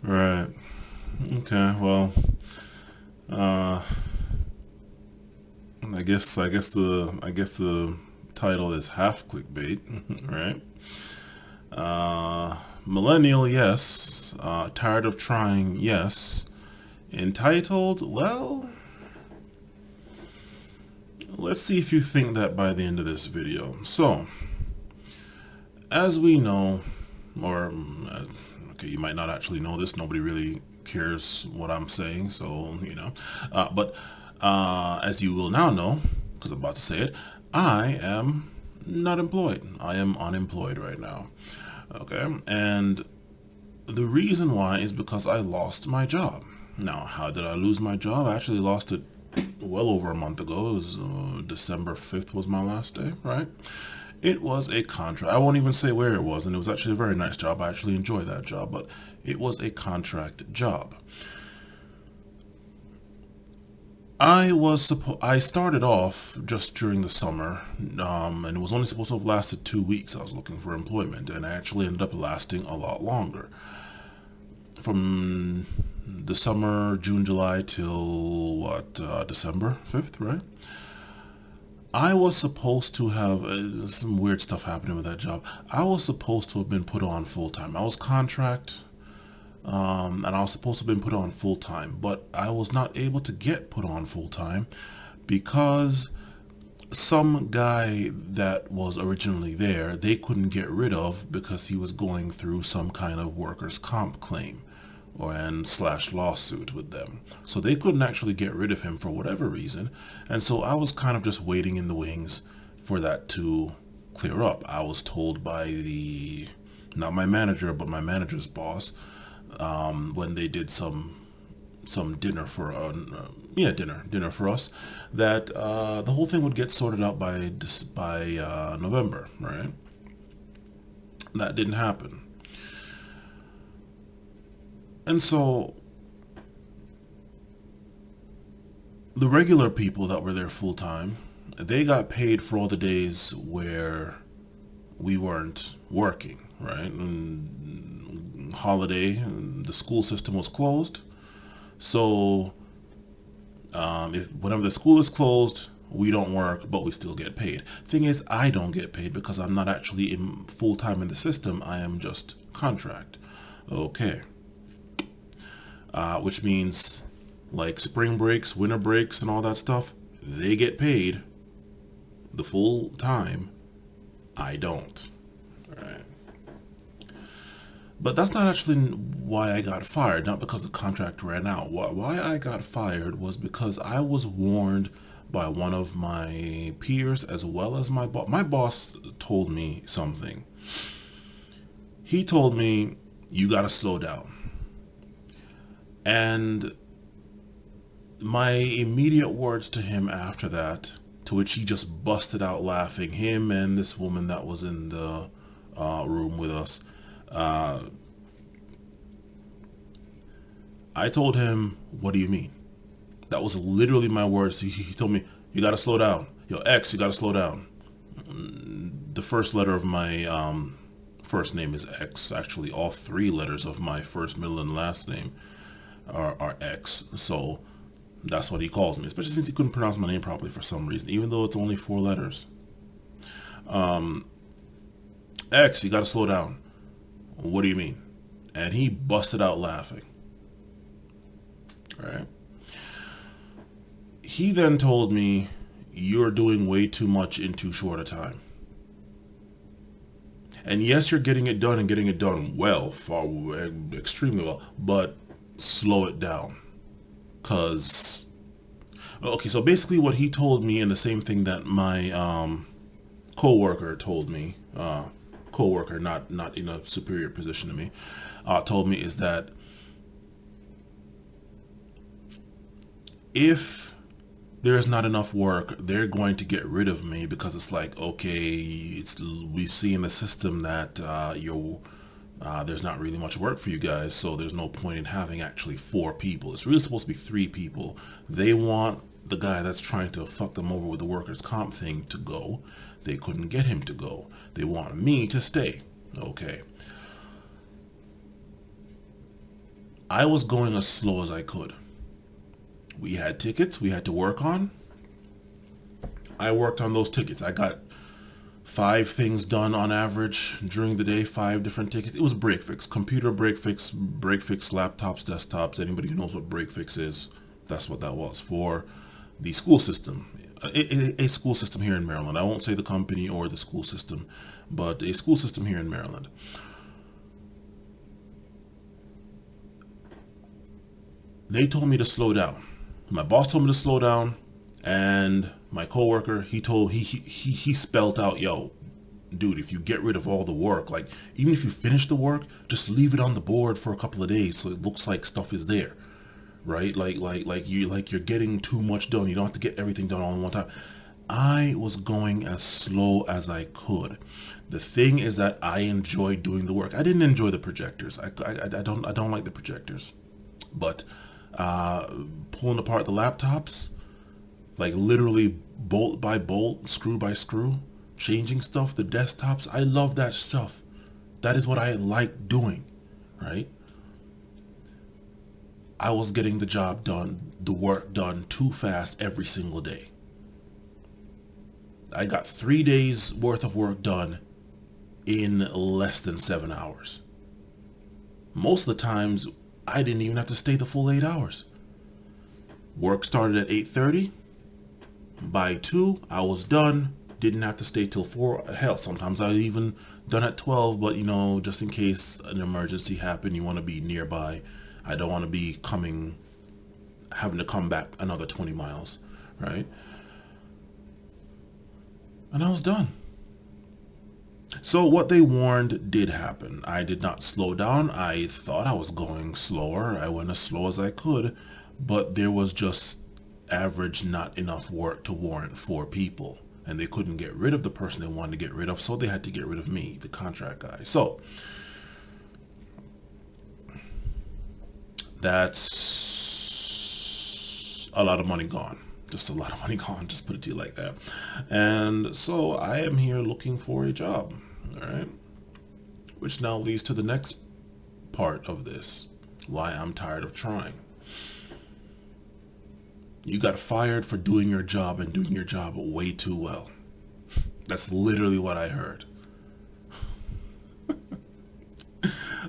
Right. Okay. Well, uh, I guess the title is half clickbait, right? Millennial, yes. Tired of trying, yes. Entitled, well, let's see if you think that by the end of this video. So, as we know, or okay, you might not actually know this. Nobody really cares what I'm saying, so but as you will now know, because I'm about to say it, I am not employed. I am unemployed right now. Okay, and the reason why is because I lost my job. Now, how did I lose my job? I actually lost it well over a month ago. It was December 5th was my last day, right? It was a contract. I won't even say where it was, and it was actually a very nice job. I actually enjoyed that job, but it was a contract job. I started off just during the summer, and it was only supposed to have lasted 2 weeks. I was looking for employment, and I actually ended up lasting a lot longer, from the summer, June, July till December 5th, right? I was supposed to have some weird stuff happening with that job. I was supposed to have been put on full time. I was contract, and I was supposed to have been put on full time, but I was not able to get put on full time because some guy that was originally there, they couldn't get rid of because he was going through some kind of workers' comp claim or and slash lawsuit with them. So they couldn't actually get rid of him for whatever reason. And so I was kind of just waiting in the wings for that to clear up. I was told by not my manager, but my manager's boss, when they did some dinner for dinner for us, that the whole thing would get sorted out by November, right? That didn't happen, and so the regular people that were there full time, they got paid for all the days where we weren't working, right? And holiday, and the school system was closed, so if whenever the school is closed, we don't work, but we still get paid. Thing is, I don't get paid because I'm not actually in full time in the system. I am just contract. Okay, which means like spring breaks, winter breaks, and all that stuff, they get paid the full time. I don't. All right. But that's not actually why I got fired, not because the contract ran out. Why I got fired was because I was warned by one of my peers as well as my boss. My boss told me something. He told me, you gotta slow down. And my immediate words to him after that, to which he just busted out laughing, him and this woman that was in the room with us, uh, I told him, what do you mean? That was literally my words. He told me, you gotta slow down. Yo, X, you gotta slow down. The first letter of my first name is X. Actually, all three letters of my first, middle, and last name are X. So that's what he calls me, especially since he couldn't pronounce my name properly for some reason, even though it's only 4 letters. X, you gotta slow down. What do you mean? And he busted out laughing. Right? He then told me, you're doing way too much in too short a time. And yes, you're getting it done and getting it done well, far extremely well, but slow it down. Cause okay, so basically what he told me, and the same thing that my coworker told me, coworker not in a superior position to me, told me, is that if there's not enough work, they're going to get rid of me because it's like, okay, we see in the system that there's not really much work for you guys, so there's no point in having actually 4 people. It's really supposed to be 3 people. They want the guy that's trying to fuck them over with the workers' comp thing to go. They couldn't get him to go. They want me to stay. Okay. I was going as slow as I could. We had tickets we had to work on. I worked on those tickets. I got 5 things done on average during the day, 5 different tickets. It was break fix, computer break fix laptops, desktops. Anybody who knows what break fix is, that's what that was for the school system. A school system here in Maryland. I won't say the company or the school system, but a school system here in Maryland. They told me to slow down. My boss told me to slow down, and my coworker, he spelled out, yo, dude, if you get rid of all the work, like even if you finish the work, just leave it on the board for a couple of days so it looks like stuff is there, right? Like you're getting too much done. You don't have to get everything done all in one time. I was going as slow as I could. The thing is that I enjoyed doing the work. I didn't enjoy the projectors. I don't like the projectors, but pulling apart the laptops, like literally bolt by bolt, screw by screw, changing stuff, the desktops, I love that stuff. That is what I like doing, right? I was getting the job done, the work done too fast every single day. I got 3 days worth of work done in less than 7 hours. Most of the times, I didn't even have to stay the full 8 hours. Work started at 8:30. By 2, I was done. Didn't have to stay till 4. Hell, sometimes I even done at 12, but just in case an emergency happened, you want to be nearby. I don't want to be having to come back another 20 miles, right? And I was done. So what they warned did happen. I did not slow down. I thought I was going slower. I went as slow as I could, but there was just average not enough work to warrant 4 people. And they couldn't get rid of the person they wanted to get rid of, so they had to get rid of me, the contract guy. So that's a lot of money gone. Just a lot of money gone, just put it to you like that. And so I am here looking for a job, all right? Which now leads to the next part of this, why I'm tired of trying. You got fired for doing your job and doing your job way too well. That's literally what I heard.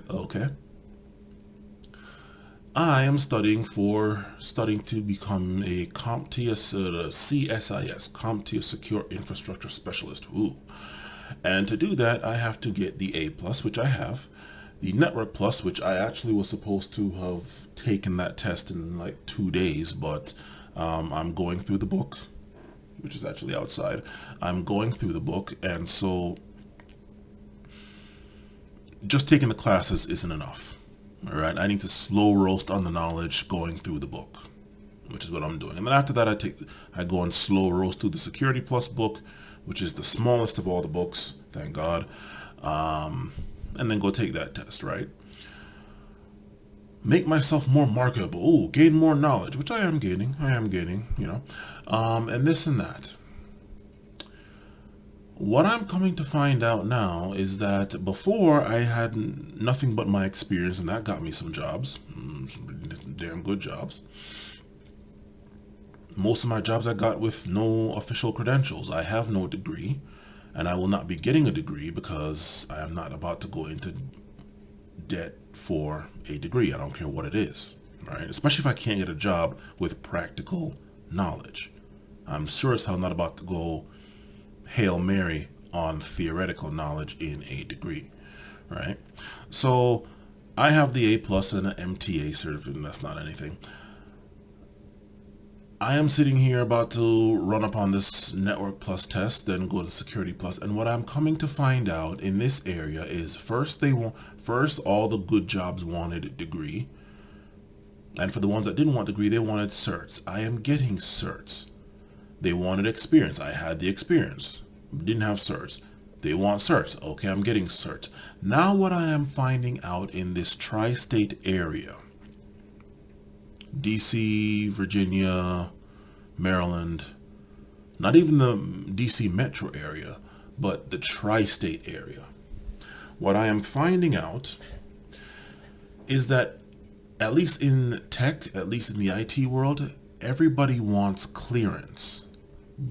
Okay. I am studying to become a CompTIA CSIS, CompTIA Secure Infrastructure Specialist. Ooh. And to do that, I have to get the A+, which I have, the Network Plus, which I actually was supposed to have taken that test in like 2 days, but I'm going through the book, which is actually outside. I'm going through the book, and so just taking the classes isn't enough. All right, I need to slow roast on the knowledge going through the book, which is what I'm doing. And then after that, I go and slow roast through the Security Plus book, which is the smallest of all the books, thank God, and then go take that test, right? Make myself more marketable. Ooh, gain more knowledge, which I am gaining, and this and that. What I'm coming to find out now is that before I had nothing but my experience, and that got me some jobs, some damn good jobs. Most of my jobs I got with no official credentials. I have no degree, and I will not be getting a degree because I am not about to go into debt for a degree. I don't care what it is, right? Especially if I can't get a job with practical knowledge. I'm sure as hell not about to go Hail Mary on theoretical knowledge in a degree, right? So I have the A+ and an MTA certificate, and that's not anything. I am sitting here about to run up on this Network Plus test, then go to Security Plus, and what I'm coming to find out in this area is first all the good jobs wanted a degree, and for the ones that didn't want a degree, they wanted certs. I am getting certs. They wanted experience. I had the experience. Didn't have certs. They want certs. Okay, I'm getting certs. Now what I am finding out in this tri-state area, DC, Virginia, Maryland, not even the DC metro area, but the tri-state area. What I am finding out is that at least in tech, at least in the IT world, everybody wants clearance,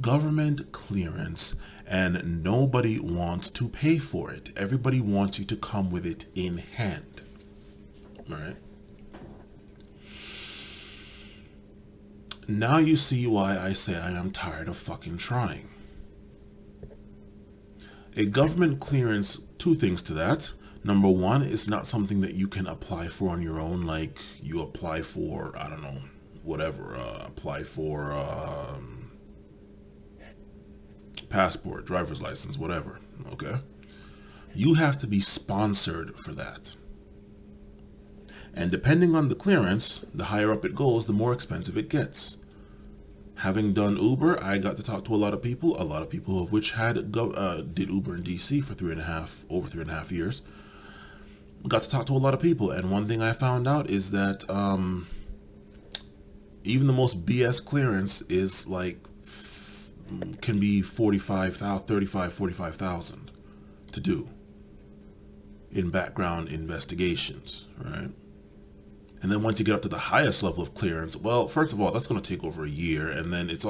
government clearance, and nobody wants to pay for it. Everybody wants you to come with it in hand. All right. Now you see why I say I am tired of fucking trying. A government clearance, two things to that. Number one, it's not something that you can apply for on your own, like you apply for, I don't know, whatever, apply for passport, driver's license, whatever, okay? You have to be sponsored for that. And depending on the clearance, the higher up it goes, the more expensive it gets. Having done Uber, I got to talk to a lot of people of which did Uber in DC for over 3.5 years. Got to talk to a lot of people, and one thing I found out is that even the most BS clearance is like, can be 45,000 to do in background investigations, right? And then once you get up to the highest level of clearance, well, first of all, that's going to take over a year, and then it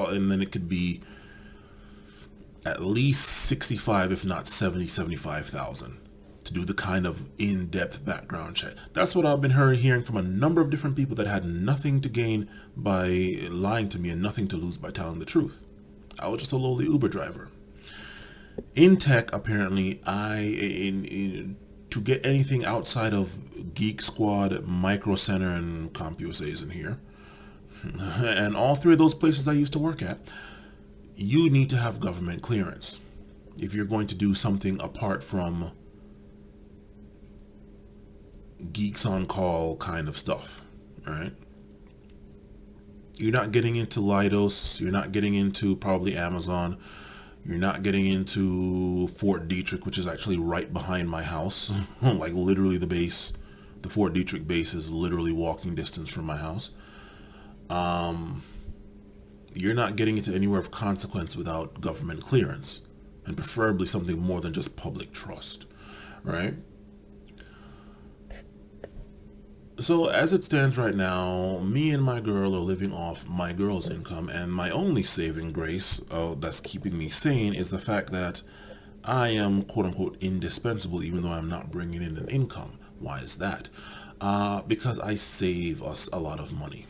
could be at least 65, if not 75,000 to do the kind of in-depth background check. That's what I've been hearing from a number of different people that had nothing to gain by lying to me and nothing to lose by telling the truth. I was just a lowly Uber driver. In tech, apparently, to get anything outside of Geek Squad, Micro Center, and CompUSA is in here, and all three of those places I used to work at, you need to have government clearance if you're going to do something apart from geeks on call kind of stuff, right? You're not getting into Leidos, you're not getting into probably Amazon, you're not getting into Fort Detrick, which is actually right behind my house. Like literally the Fort Detrick base is literally walking distance from my house. You're not getting into anywhere of consequence without government clearance, and preferably something more than just public trust, right? So as it stands right now, me and my girl are living off my girl's income, and my only saving grace that's keeping me sane is the fact that I am quote-unquote indispensable, even though I'm not bringing in an income. Why is that? Because I save us a lot of money.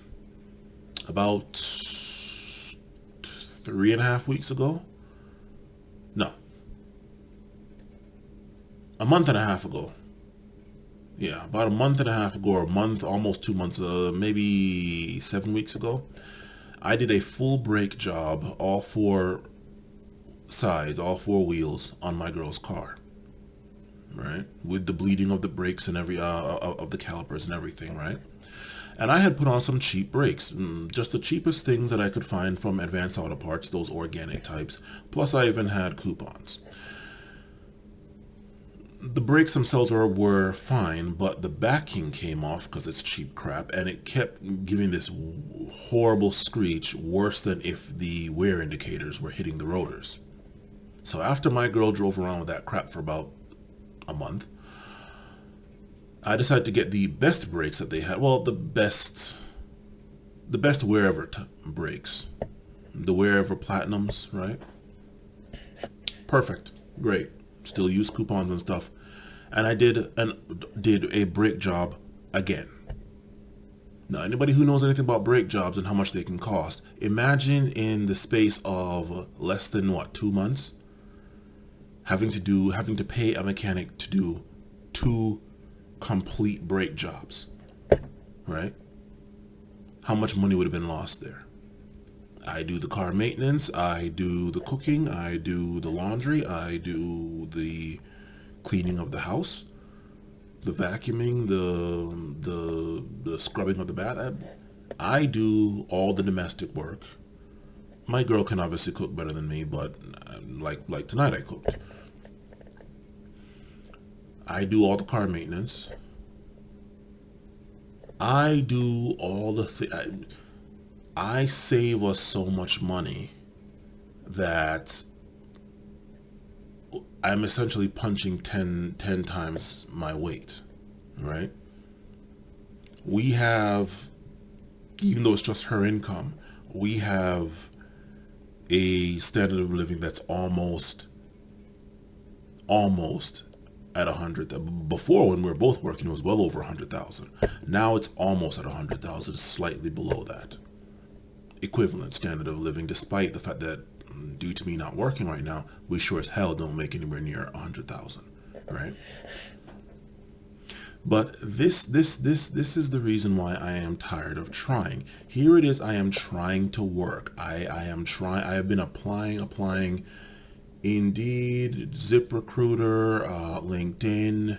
About 3.5 weeks ago? No. A month and a half ago. Yeah, about a month and a half ago, or a month, almost 2 months, maybe 7 weeks ago, I did a full brake job, all four sides, all four wheels on my girl's car, right? With the bleeding of the brakes and of the calipers and everything, right? And I had put on some cheap brakes, just the cheapest things that I could find from Advanced Auto Parts, those organic types. Plus, I even had coupons. The brakes themselves were fine, but the backing came off because it's cheap crap, and it kept giving this horrible screech, worse than if the wear indicators were hitting the rotors. So after my girl drove around with that crap for about a month, I decided to get the best brakes that they had. Well, the best Wherever brakes. The Wherever Platinums, right? Perfect. Great. Still use coupons and stuff. And I did a brake job again. Now, anybody who knows anything about brake jobs and how much they can cost, imagine in the space of less than 2 months, having to pay a mechanic to do 2 complete brake jobs, right? How much money would have been lost there? I do the car maintenance, I do the cooking, I do the laundry, I do the cleaning of the house, the vacuuming, the scrubbing of the bath. I do all the domestic work. My girl can obviously cook better than me, but like tonight I cooked. I do all the car maintenance. I do all the I save us so much money that I'm essentially punching 10 times my weight, right? We have, even though it's just her income, we have a standard of living that's almost at 100. Before, when we were both working, it was well over 100,000. Now it's almost at 100,000, slightly below that equivalent standard of living, despite the fact that due to me not working right now, we sure as hell don't make anywhere near 100,000, right? But this is the reason why I am tired of trying. Here it is. I am trying to work. I have been applying. Indeed, ZipRecruiter, LinkedIn,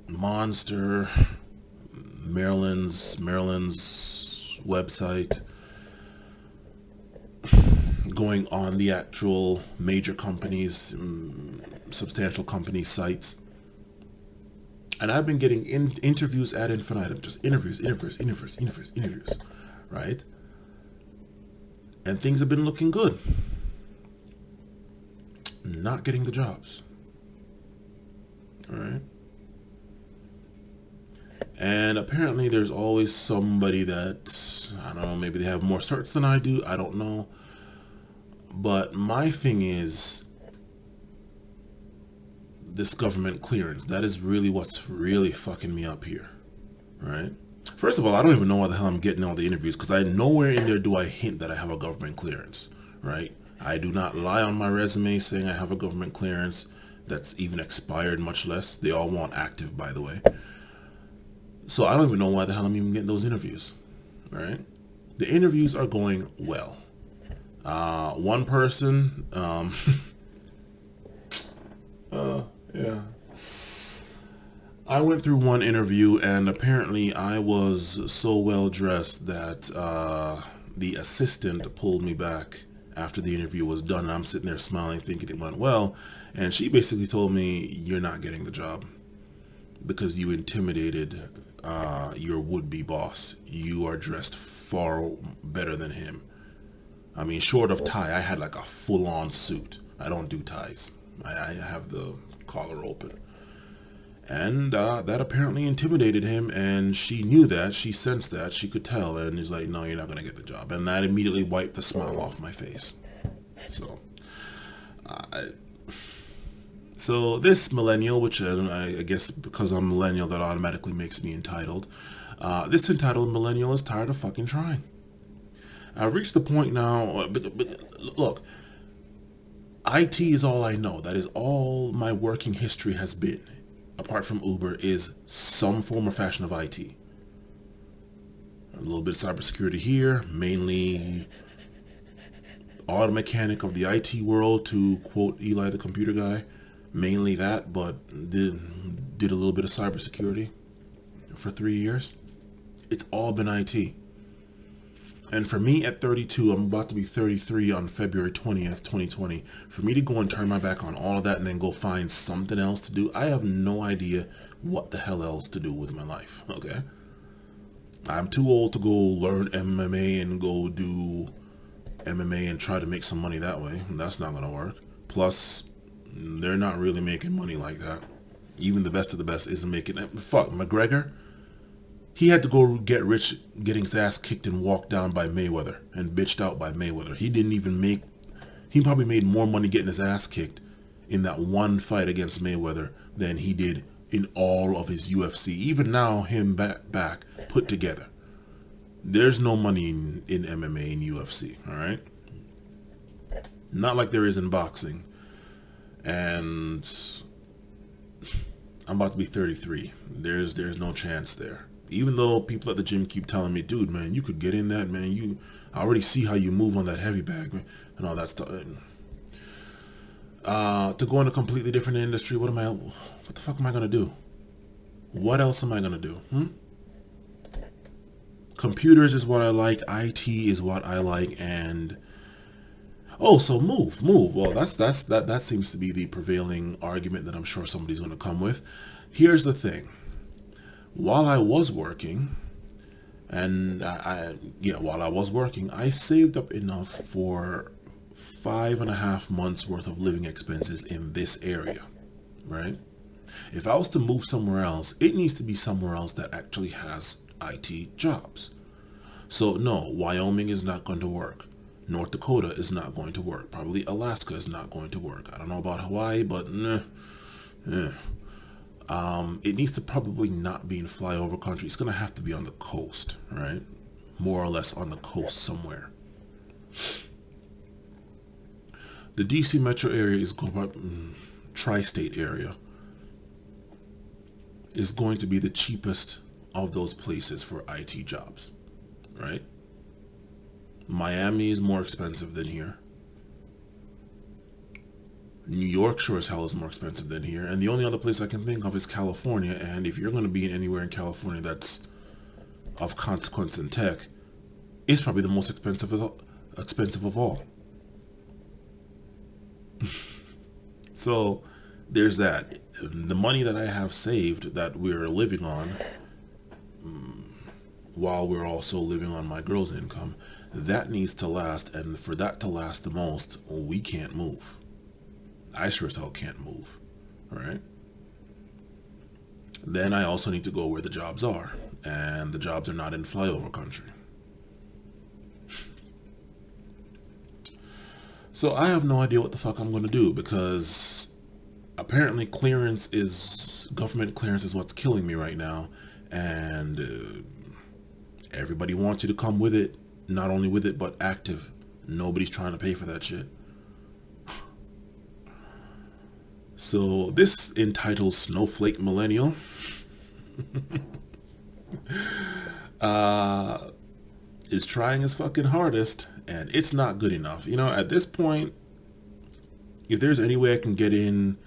Monster, Maryland's website, going on the actual major companies, substantial company sites. And I've been getting interviews ad infinitum, just interviews, right? And things have been looking good. Not getting the jobs. All right. And apparently there's always somebody that, I don't know, maybe they have more certs than I do. I don't know. But my thing is this government clearance. That is really what's really fucking me up here. Right? First of all, I don't even know why the hell I'm getting all the interviews, because nowhere in there do I hint that I have a government clearance, right? I do not lie on my resume saying I have a government clearance that's even expired, much less. They all want active, by the way. So I don't even know why the hell I'm even getting those interviews, right? The interviews are going well. One person, yeah. I went through one interview, and apparently I was so well dressed that the assistant pulled me back after the interview was done. And I'm sitting there smiling, thinking it went well. And she basically told me, "You're not getting the job because you intimidated your would-be boss. You are dressed far better than him." I mean, short of tie, I had like a full-on suit. I don't do ties. I have the collar open. And that apparently intimidated him, and she knew that, she sensed that, she could tell, and he's like, "No, you're not going to get the job." And that immediately wiped the smile off my face. So this millennial, which I guess because I'm millennial, that automatically makes me entitled. This entitled millennial is tired of fucking trying. I've reached the point now, look, IT is all I know. That is all my working history has been. Apart from Uber, is some form or fashion of IT. A little bit of cybersecurity here, mainly auto mechanic of the IT world, to quote Eli the computer guy. Mainly that, but did a little bit of cybersecurity for 3 years. It's all been IT. And for me at 32, I'm about to be 33 on February 20th, 2020. For me to go and turn my back on all of that and then go find something else to do, I have no idea what the hell else to do with my life, okay? I'm too old to go learn MMA and go do MMA and try to make some money that way. That's not going to work. Plus, they're not really making money like that. Even the best of the best isn't making it. Fuck, McGregor, he had to go get rich getting his ass kicked and walked down by Mayweather and bitched out by Mayweather. He probably made more money getting his ass kicked in that one fight against Mayweather than he did in all of his UFC. Even now, him back put together. There's no money in MMA and UFC, all right? Not like there is in boxing. And I'm about to be 33. There's no chance there. Even though people at the gym keep telling me, "Dude, man, you could get in that, man. I already see how you move on that heavy bag, man," and all that stuff. To go in a completely different industry, what the fuck am I gonna do? What else am I gonna do? Computers is what I like. IT is what I like, and so move. Well, that seems to be the prevailing argument that I'm sure somebody's gonna come with. Here's the thing. While I was working, I saved up enough for 5.5 months worth of living expenses in this area, right? If I was to move somewhere else, it needs to be somewhere else that actually has IT jobs. So no, Wyoming is not going to work. North Dakota is not going to work. Probably Alaska is not going to work. I don't know about Hawaii, but it needs to probably not be in flyover country. It's going to have to be on the coast, right? More or less on the coast somewhere. The DC metro area is going, tri-state area, is going to be the cheapest of those places for IT jobs, right? Miami is more expensive than here. New York sure as hell is more expensive than here. And the only other place I can think of is California. And if you're going to be anywhere in California that's of consequence in tech, it's probably the most expensive of all. So there's that. The money that I have saved that we're living on, while we're also living on my girl's income, that needs to last. And for that to last the most, we can't move. I sure as hell can't move, right? Then I also need to go where the jobs are, and the jobs are not in flyover country. So I have no idea what the fuck I'm going to do, because apparently government clearance is what's killing me right now, and everybody wants you to come with it, not only with it, but active. Nobody's trying to pay for that shit. So this entitled Snowflake Millennial is trying his fucking hardest, and it's not good enough. You know, at this point, if there's any way I can get in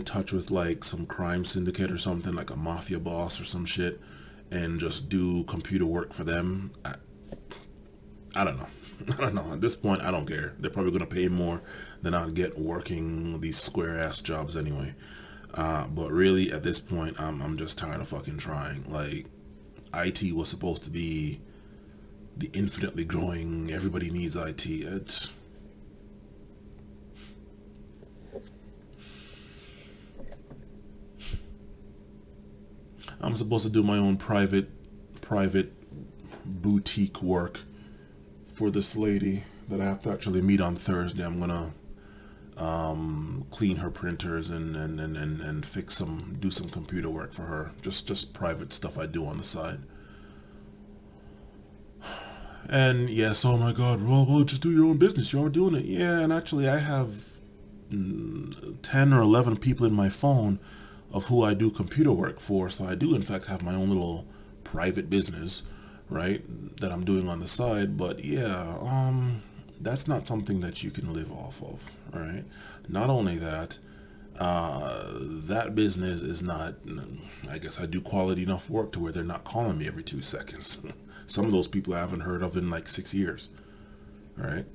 touch with like some crime syndicate or something, like a mafia boss or some shit, and just do computer work for them, I don't know. I don't know. At this point, I don't care. They're probably going to pay more than I'll get working these square ass jobs anyway. But really, at this point, I'm just tired of fucking trying. Like, IT was supposed to be the infinitely growing, everybody needs IT. I'm supposed to do my own private boutique work for this lady that I have to actually meet on Thursday. I'm gonna clean her printers and fix do some computer work for her. Just private stuff I do on the side. And yes, oh my god, well, just do your own business. You're doing it. Yeah, and actually I have 10 or 11 people in my phone of who I do computer work for. So I do in fact have my own little private business, right, that I'm doing on the side. But yeah, that's not something that you can live off of, right? Not only that, that business is not, I guess I do quality enough work to where they're not calling me every 2 seconds. Some of those people I haven't heard of in like 6 years, right?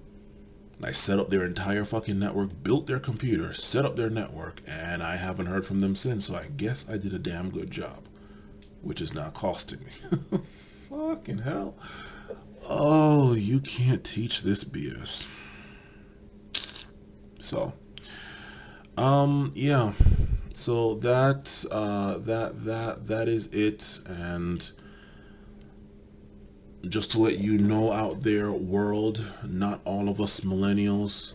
I set up their entire fucking network, built their computer, set up their network, and I haven't heard from them since. So I guess I did a damn good job, which is now costing me. Fucking hell. Oh, you can't teach this BS. So, yeah. So that is it. And just to let you know out there, world, not all of us millennials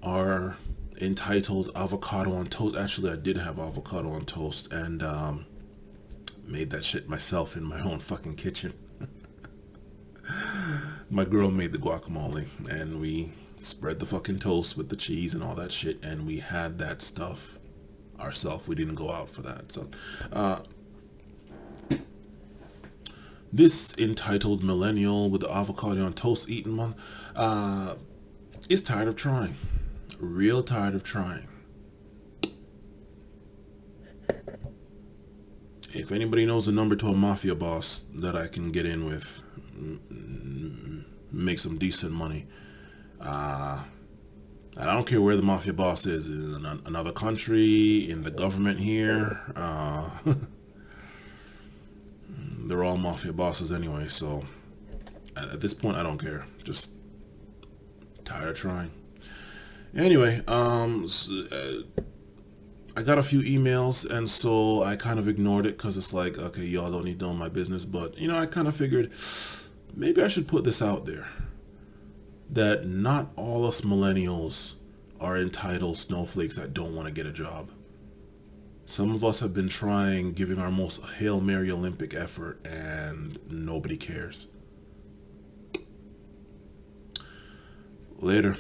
are entitled avocado on toast. Actually, I did have avocado on toast, and made that shit myself in my own fucking kitchen. My girl made the guacamole, and we spread the fucking toast with the cheese and all that shit, and we had that stuff ourselves. We didn't go out for that. So this entitled Millennial with the avocado on toast eating one is tired of trying. Real tired of trying. If anybody knows the number to a mafia boss that I can get in with, make some decent money, and I don't care where the mafia boss is, in another country, in the government here, they're all mafia bosses anyway, so at this point I don't care. Just tired of trying. Anyway, I got a few emails, and so I kind of ignored it because it's like, okay, y'all don't need to know my business. But, I kind of figured maybe I should put this out there that not all us millennials are entitled snowflakes that don't want to get a job. Some of us have been trying, giving our most Hail Mary Olympic effort, and nobody cares. Later.